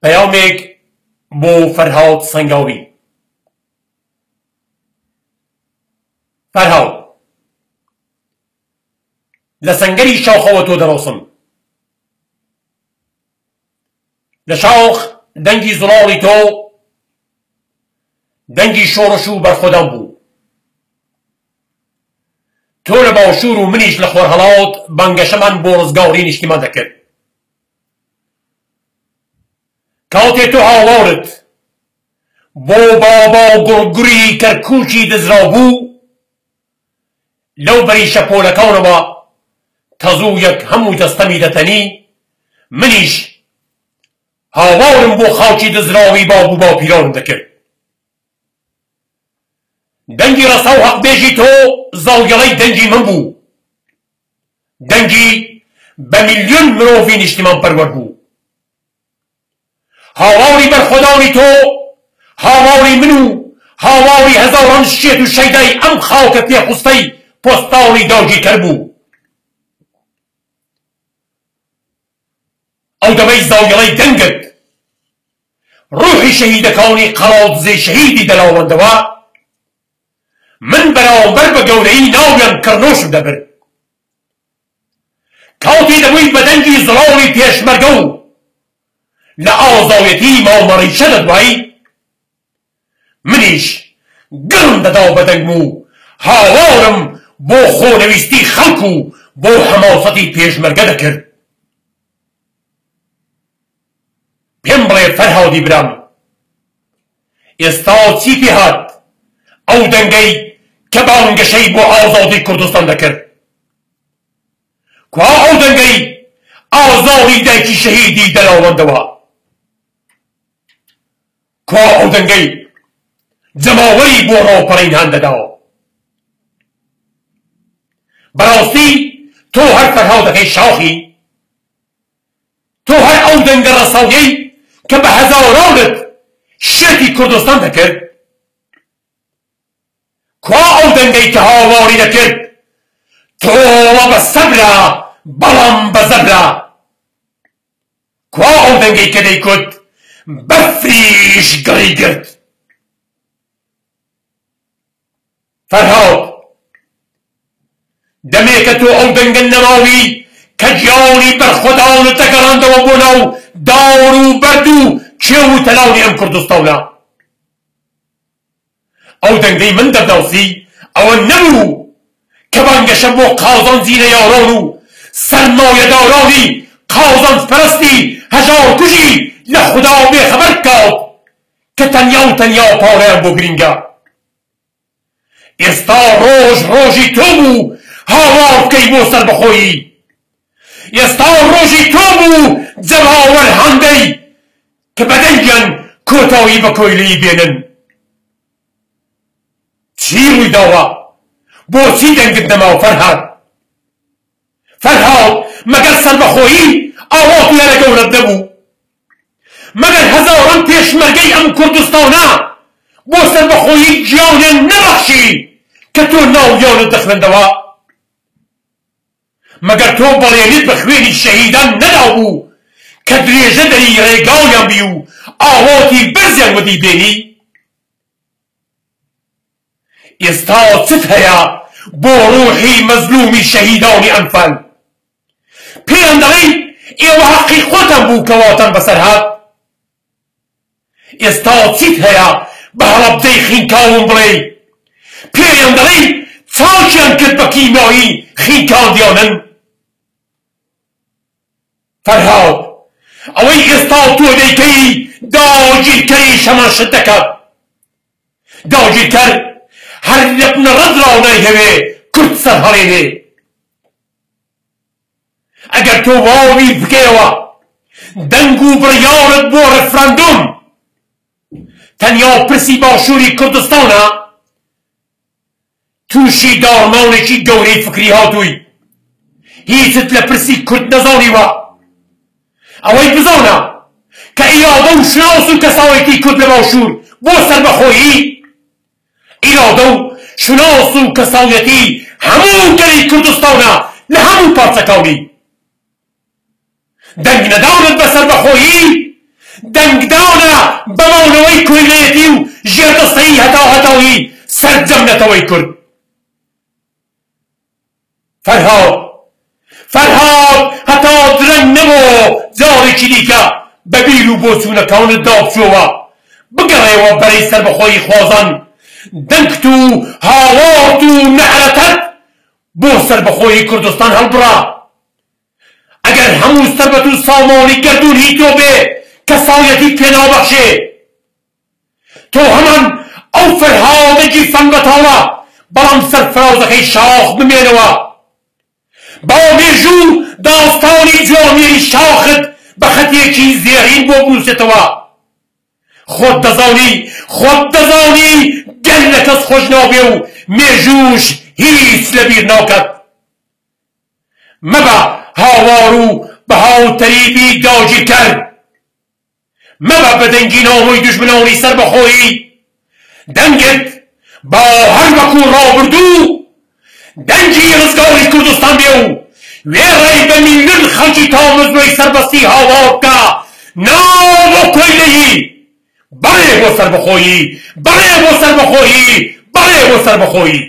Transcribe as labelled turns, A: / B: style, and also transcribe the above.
A: پەیامێک بۆ فەرهاد سەنگاوی. فەرهاد، لە سەنگەری شاخەوە تۆ دەڕۆسم. لە شاخ دەنگی زوڵاڵی تۆ دەنگی شۆڕش و بەرخۆدان بوو. تۆ لە باوشور و منیش لە خۆرهەڵات بانگەشەمان بۆ ڕزگاوڕی نیشتیمان دەکرد. کاتێ تۆ هاوڵارت بۆ بابا و گوڕگوڕی کەرکووکی دزرا بوو، لەو بەری شەپۆلەکانەوە تەزوو یەک هەموو دەستەمی دەتەنی، منیش هاوارم بۆ خاوکی دزراوی باب و باوپیرانم دەکرد. دەنگی ڕەسا و حەقبێژی تۆ زاڵگەڵەی دەنگی من بوو. دەنگی بە میلیۆن مرۆڤی نیشتیمان پەروەر بوو. هاواری بەرخۆدانی تۆ هاواری من و هاواری هەزاران شێت و شەیدای ئەم خاوکە پێخوستەی پۆستاڵی داگیرکەر بوو. ئەو دەمەی زاڵگەڵەی دەنگت ڕوحی شەهیدەکانی قەڵاوزێ شەهیدی دەلاوەندەوە، من بەراوەبەر بە گەورەی ناویان کڕنۆشم دەبرد. کاتی دەبووی بە دەنگی زڵاوی پێشمەرگە و لە ئازاوەتی ماڵمەڕیشە دەدوایی، منیش گڕم دەدا بە دەنگم و هاوارم بۆ خۆنەویستی خەڵک و بۆ حەماسەتی پێشمەرگە دەکرد. پێم بڵێ فەرهادی برام، ئێستا چی پێهات ئەو دەنگەی کە بانگەشەی بۆ ئازادی کوردستان دەکرد؟ کوا ئەو دەنگەی ئازاڵی دایکی شەهیدی دەلاوەندەوە؟ کوا ئەو دەنگەی جەماوەری بۆ ڕاوپەڕین هەندەداوە؟ بەڕاستی تۆ هەر فەرهادەکەی شاخی، تۆ هەر ئەو دەنگە ڕەساویەی کە بە هەزارانت شێتی کوردستان دەکرد؟ کوا ئەو دەنگەی کە هاواری دەکرد تۆڵە بە سەبرا بەڵام بە زەبرا؟ کوا ئەو دەنگەی کە دەیکوت بەفریش گڕی گرت؟ فەرهاد، دەمێکە تۆ ئەو دەنگە نەماوی کە گیانی بەرخۆدانت دەگەڕاندەوە بۆ ناو داوڕ و بەرد و کێو و تەلاوی ئەم کوردستانە. ئەو دەنگەی من دەرداوسی ئەوە نەبوو کە بانگەشە بۆ قازانجی نەیاڕان و سەرمایەدارانی قازانجپەرستی هەژارکوژی لە خودا بێخەبەر بکات کە تەنیا و تەنیا پاڕیان بۆ گرینگە. ئێستا ڕۆژ ڕۆژی تۆ بوو هاوار بکەی بۆ سەربەخۆیی. ئێستا ڕۆژی تۆ بوو جەماوەر هەندەی کە بە دەنگیان کۆتایی بە کۆیلەی بێنن. چی ڕووی داوە؟ بۆچی دەنگت نەماوە فەرهاد؟ فەرهاد، مەگەر سەربەخۆیی ئاوات لەرە گەورەت نەبوو؟ مەگەر هەزاران پێشمەرگەی ئەم کوردستانە بۆ سەربەخۆیی گیانیان نەبەخشی کە تۆ ناویانت دەخوێندەوە؟ مەگەر تۆ بەڵێنیت بە خوێنی شەهیدان نەدابوو کە درێژە دەری ڕێگاویان بی و ئاواتی بەرزیان وەدی بێنی؟ ئێستا چت هەیە بۆ ڕوحی مەزلومی شەهیدانی ئەنفەل؟ پێیان دەڵێی ئێوە حەقی خۆتان بوو کەواتان بەسەر هات؟ ئێستا چیت هەیە بە هەڵەبجەی خینکاوم بڵێ پێیان دەڵێی چاکیان کرد بە کیمیایی خینکاندیانن؟ فەرهاد، ئەوەی ئێستا تۆ دەیکەی داگیرکەری شەماشت دەکات. داگیرکەر هەر لە بنەڕەدراو نایهەوێ کورد سەرهەڵێنێ. ئەگەر تۆ واوی بکەیەوە دەنگ و بڕیارت بۆ ڕەفرەندوم تەنیا پرسی باشووری کوردستانە، تووشی داڕماونێکی گەورەی فکری هاتووی، هیچت لە پرسی کورد نەزانیوە. ئەوەی بزانە کە ئیرادە و شناس و کەساوەتی کورد لە باشوور بۆ سەربەخۆیی، ئیرادە و شناس و کەساوەتی هەموو گەری کوردستانە لە هەموو پارچەکانی. دەنگ نەداونت بە سەربەخۆیی، دەنگدانە بەماونەوەی کوێنێتی و ژێردەستەی هەتاهەتاوی سەرجەم نەتەوەی کورد. فەرهاد هەتا درەنگ نەبوو جارێکی دیکە بە بیر و بۆچوونەکانت دابچۆوە بگەڕێەوە بەرەی سەربەخۆیی خوازان دەنگت و هاوارت و نەحرەتەت بۆ سەربەخۆیی کوردستان هەڵبڕا. ئەگەر هەموو سەربەت و سامانی گەردوونی تۆ بێ کەسایەتی پێ نابەخشێ، تۆ هەمان ئەو فەرهادێکی فەنگەتاوە بەڵام سەرفرازەکەی شاخ بمێنەوە. با مێژوو داستانی جوامێری شاخت بە خەتێکی زێڕین بۆ بنووسێتەوە. خۆت دەزانی گەل لە کەس خۆش نابێ و مێژووش هیچ لەبیر ناکات. مەبە هاوار و بە هاوتەریبی داگیرکەر، مەبە بە دەنگی نامۆی دوژمنانی سەربەخۆیی. دەنگت با هەر وەکو ڕابردوو دەنگی ڕزگاری کوردستان بێ و وێڕێی بە میلیۆن خەڵکی تامەزنۆی سەربەستی هاوار بکە ناو بۆ کۆیلەیی. بەڕێ بۆ سەربەخۆیی، بەڕێ بۆ سەربەخۆیی، بەڕێ بۆ سەربەخۆیی.